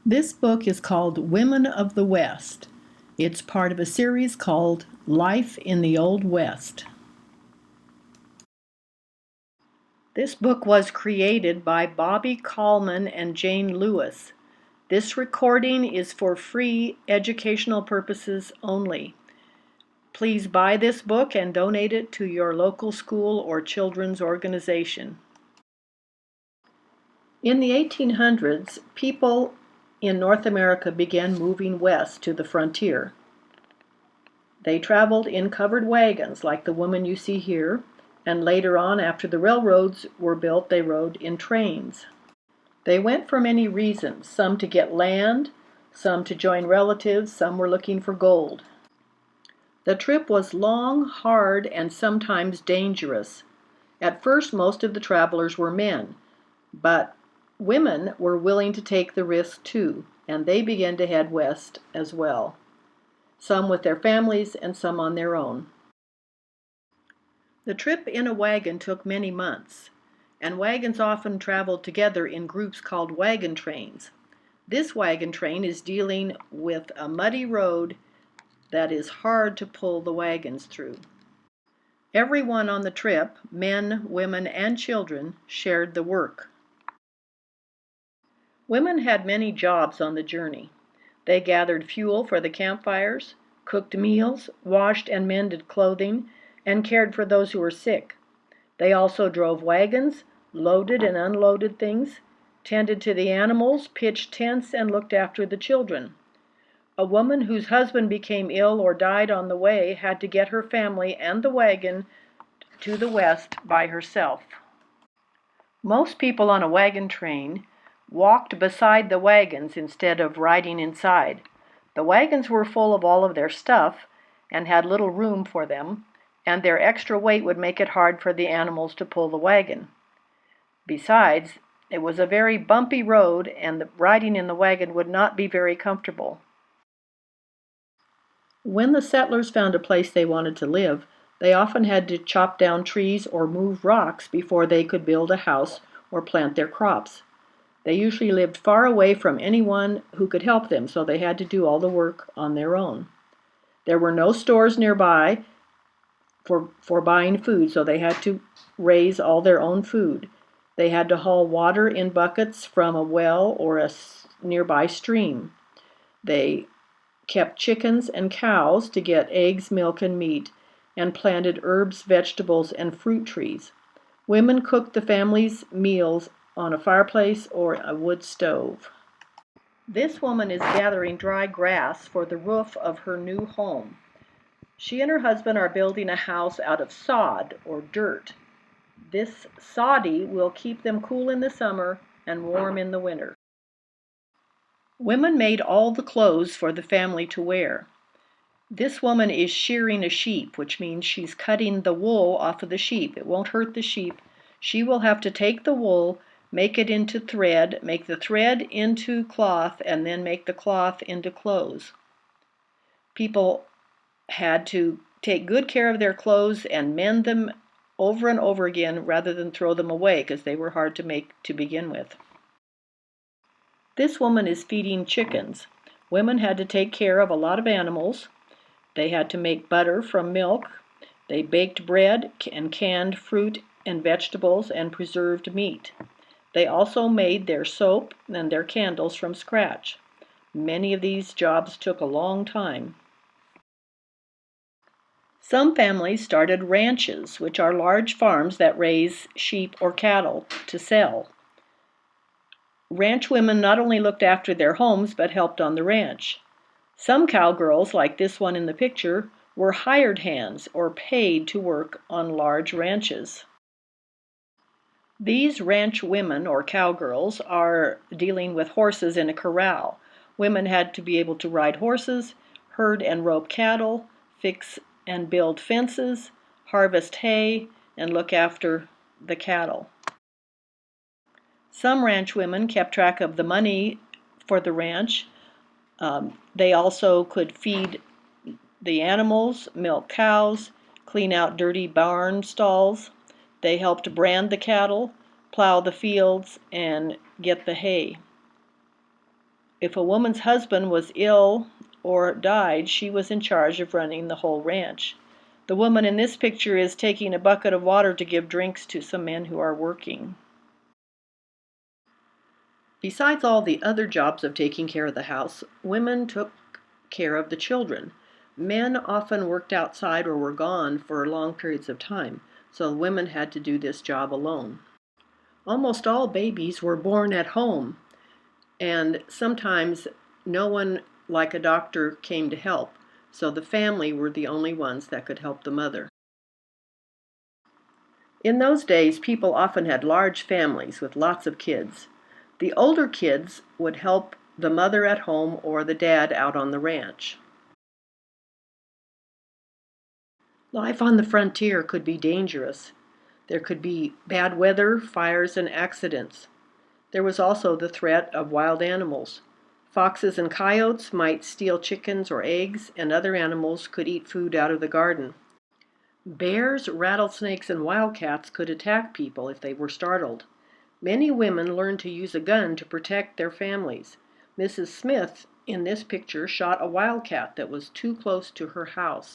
This book is called Women of the West. It's part of a series called Life in the Old West. This book was created by Bobby Kallman and Jane Lewis. This recording is for free educational purposes only. Please buy this book and donate it to your local school or children's organization. In the 1800s, people in North America began moving west to the frontier. They traveled in covered wagons like the woman you see here, and later on, after the railroads were built, they rode in trains. They went for many reasons, some to get land, some to join relatives, some were looking for gold. The trip was long, hard, and sometimes dangerous. At first, most of the travelers were men, but women were willing to take the risk too, and they began to head west as well, some with their families and some on their own. The trip in a wagon took many months, and wagons often traveled together in groups called wagon trains. This wagon train is dealing with a muddy road that is hard to pull the wagons through. Everyone on the trip, men, women, and children, shared the work. Women had many jobs on the journey. They gathered fuel for the campfires, cooked meals, washed and mended clothing, and cared for those who were sick. They also drove wagons, loaded and unloaded things, tended to the animals, pitched tents, and looked after the children. A woman whose husband became ill or died on the way had to get her family and the wagon to the west by herself. Most people on a wagon train walked beside the wagons instead of riding inside. The wagons were full of all of their stuff and had little room for them, and their extra weight would make it hard for the animals to pull the wagon. Besides, it was a very bumpy road, and riding in the wagon would not be very comfortable. When the settlers found a place they wanted to live, they often had to chop down trees or move rocks before they could build a house or plant their crops. They usually lived far away from anyone who could help them, so they had to do all the work on their own. There were no stores nearby for buying food, so they had to raise all their own food. They had to haul water in buckets from a well or a nearby stream. They kept chickens and cows to get eggs, milk, and meat, and planted herbs, vegetables, and fruit trees. Women cooked the family's meals on a fireplace or a wood stove. This woman is gathering dry grass for the roof of her new home. She and her husband are building a house out of sod or dirt. This soddy will keep them cool in the summer and warm in the winter. Women made all the clothes for the family to wear. This woman is shearing a sheep, which means she's cutting the wool off of the sheep. It won't hurt the sheep. She will have to take the wool, make it into thread, make the thread into cloth, and then make the cloth into clothes. People had to take good care of their clothes and mend them over and over again rather than throw them away because they were hard to make to begin with. This woman is feeding chickens. Women had to take care of a lot of animals. They had to make butter from milk. They baked bread and canned fruit and vegetables and preserved meat. They also made their soap and their candles from scratch. Many of these jobs took a long time. Some families started ranches, which are large farms that raise sheep or cattle to sell. Ranch women not only looked after their homes, but helped on the ranch. Some cowgirls, like this one in the picture, were hired hands or paid to work on large ranches. These ranch women or cowgirls are dealing with horses in a corral. Women had to be able to ride horses, herd and rope cattle, fix and build fences, harvest hay, and look after the cattle. Some ranch women kept track of the money for the ranch. They also could feed the animals, milk cows, clean out dirty barn stalls. They helped brand the cattle, plow the fields, and get the hay. If a woman's husband was ill or died, she was in charge of running the whole ranch. The woman in this picture is taking a bucket of water to give drinks to some men who are working. Besides all the other jobs of taking care of the house, women took care of the children. Men often worked outside or were gone for long periods of time, so women had to do this job alone. Almost all babies were born at home, and sometimes no one like a doctor came to help, so the family were the only ones that could help the mother. In those days, people often had large families with lots of kids. The older kids would help the mother at home or the dad out on the ranch. Life on the frontier could be dangerous. There could be bad weather, fires, and accidents. There was also the threat of wild animals. Foxes and coyotes might steal chickens or eggs, and other animals could eat food out of the garden. Bears, rattlesnakes, and wildcats could attack people if they were startled. Many women learned to use a gun to protect their families. Mrs. Smith, in this picture, shot a wildcat that was too close to her house.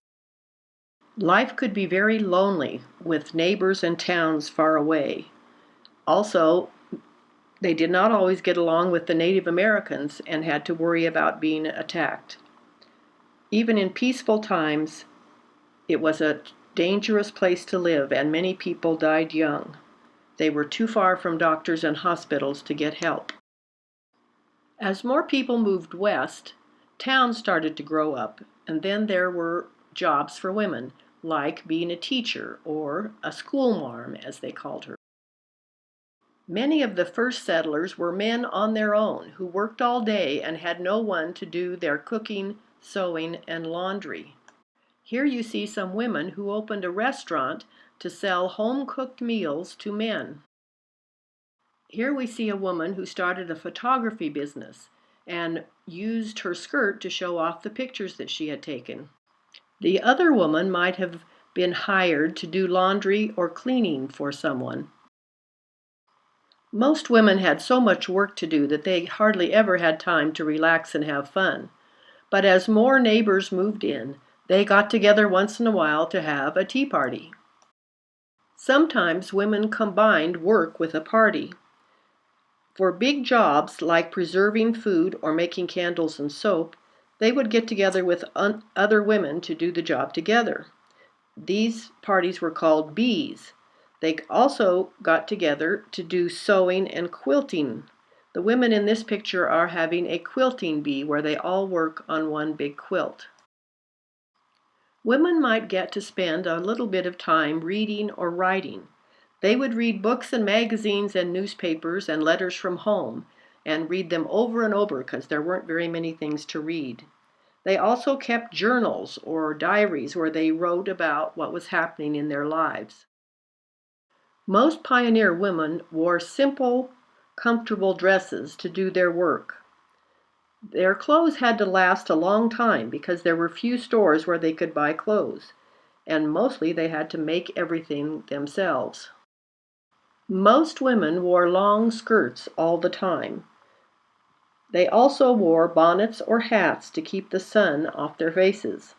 Life could be very lonely with neighbors and towns far away. Also, they did not always get along with the Native Americans and had to worry about being attacked. Even in peaceful times, it was a dangerous place to live, and many people died young. They were too far from doctors and hospitals to get help. As more people moved west, towns started to grow up, and then there were jobs for women, like being a teacher or a schoolmarm, as they called her. Many of the first settlers were men on their own who worked all day and had no one to do their cooking, sewing, and laundry. Here you see some women who opened a restaurant to sell home-cooked meals to men. Here we see a woman who started a photography business and used her skirt to show off the pictures that she had taken. The other woman might have been hired to do laundry or cleaning for someone. Most women had so much work to do that they hardly ever had time to relax and have fun. But as more neighbors moved in, they got together once in a while to have a tea party. Sometimes women combined work with a party. For big jobs like preserving food or making candles and soap, they would get together with other women to do the job together. These parties were called bees. They also got together to do sewing and quilting. The women in this picture are having a quilting bee where they all work on one big quilt. Women might get to spend a little bit of time reading or writing. They would read books and magazines and newspapers and letters from home and read them over and over because there weren't very many things to read. They also kept journals or diaries where they wrote about what was happening in their lives. Most pioneer women wore simple, comfortable dresses to do their work. Their clothes had to last a long time because there were few stores where they could buy clothes, and mostly they had to make everything themselves. Most women wore long skirts all the time. They also wore bonnets or hats to keep the sun off their faces.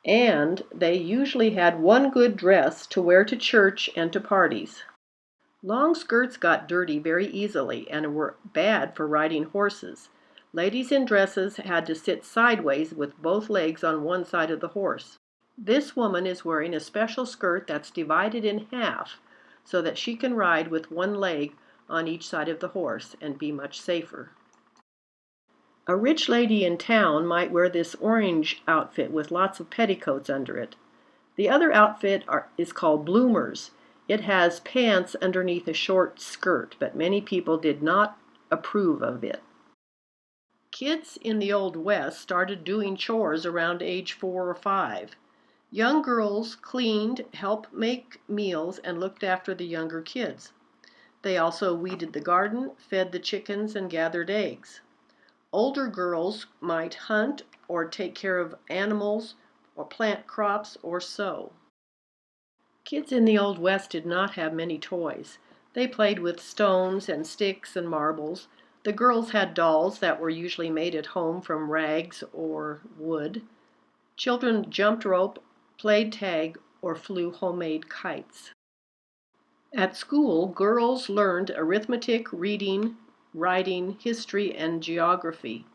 And they usually had one good dress to wear to church and to parties. Long skirts got dirty very easily and were bad for riding horses. Ladies in dresses had to sit sideways with both legs on one side of the horse. This woman is wearing a special skirt that's divided in half so that she can ride with one leg on each side of the horse and be much safer. A rich lady in town might wear this orange outfit with lots of petticoats under it. The other outfit is called bloomers. It has pants underneath a short skirt, but many people did not approve of it. Kids in the Old West started doing chores around age 4 or 5. Young girls cleaned, helped make meals, and looked after the younger kids. They also weeded the garden, fed the chickens, and gathered eggs. Older girls might hunt or take care of animals or plant crops or sew. Kids in the Old West did not have many toys. They played with stones and sticks and marbles. The girls had dolls that were usually made at home from rags or wood. Children jumped rope, played tag, or flew homemade kites. At school, girls learned arithmetic, reading, writing, history, and geography.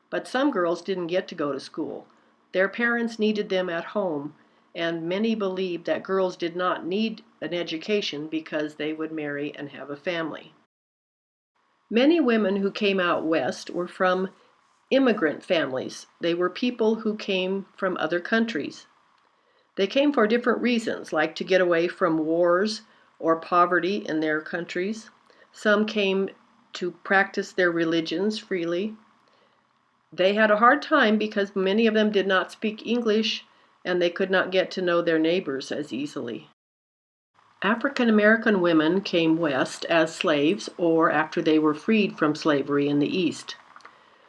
But some girls didn't get to go to school. Their parents needed them at home, and many believed that girls did not need an education because they would marry and have a family. Many women who came out west were from immigrant families. They were people who came from other countries. They came for different reasons, like to get away from wars or poverty in their countries. Some came to practice their religions freely. They had a hard time because many of them did not speak English and they could not get to know their neighbors as easily. African American women came west as slaves or after they were freed from slavery in the East.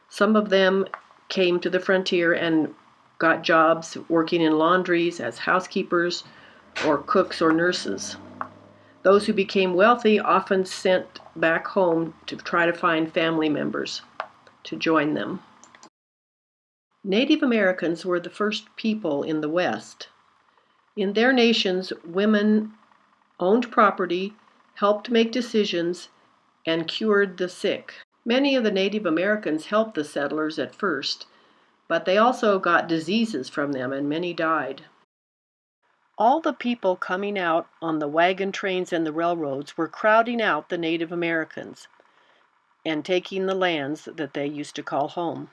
Some of them came to the frontier and got jobs working in laundries as housekeepers or cooks or nurses. Those who became wealthy often sent back home to try to find family members to join them. Native Americans were the first people in the West. In their nations, women owned property, helped make decisions, and cured the sick. Many of the Native Americans helped the settlers at first, but they also got diseases from them and many died. All the people coming out on the wagon trains and the railroads were crowding out the Native Americans and taking the lands that they used to call home.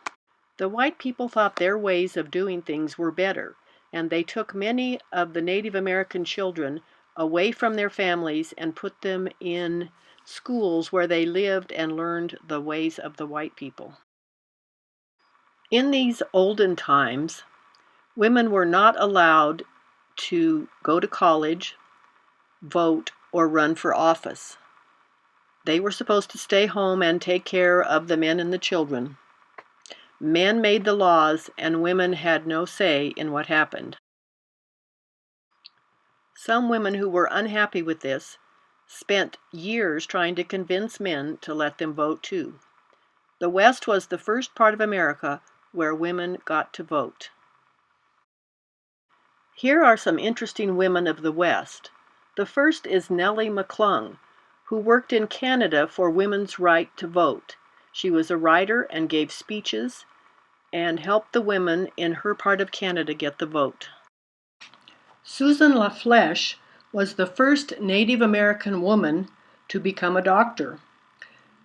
The white people thought their ways of doing things were better, and they took many of the Native American children away from their families and put them in schools where they lived and learned the ways of the white people. In these olden times, women were not allowed to go to college, vote, or run for office. They were supposed to stay home and take care of the men and the children. Men made the laws, and women had no say in what happened. Some women who were unhappy with this spent years trying to convince men to let them vote too. The West was the first part of America where women got to vote. Here are some interesting women of the West. The first is Nellie McClung, who worked in Canada for women's right to vote. She was a writer and gave speeches and helped the women in her part of Canada get the vote. Susan Flesche was the first Native American woman to become a doctor.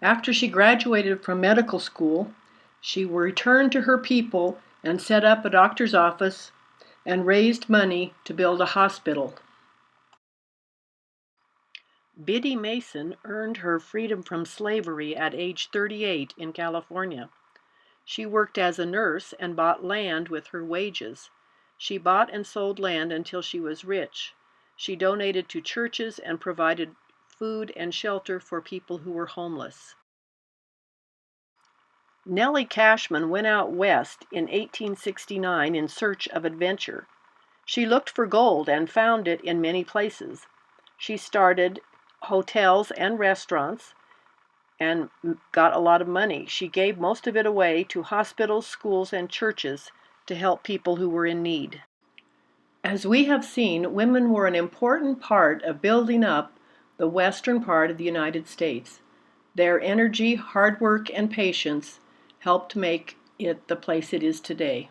After she graduated from medical school, she returned to her people and set up a doctor's office and raised money to build a hospital. Biddy Mason earned her freedom from slavery at age 38 in California. She worked as a nurse and bought land with her wages. She bought and sold land until she was rich. She donated to churches and provided food and shelter for people who were homeless. Nellie Cashman went out west in 1869 in search of adventure. She looked for gold and found it in many places. She started hotels and restaurants and got a lot of money. She gave most of it away to hospitals, schools, and churches to help people who were in need. As we have seen, women were an important part of building up the western part of the United States. Their energy, hard work, and patience helped make it the place it is today.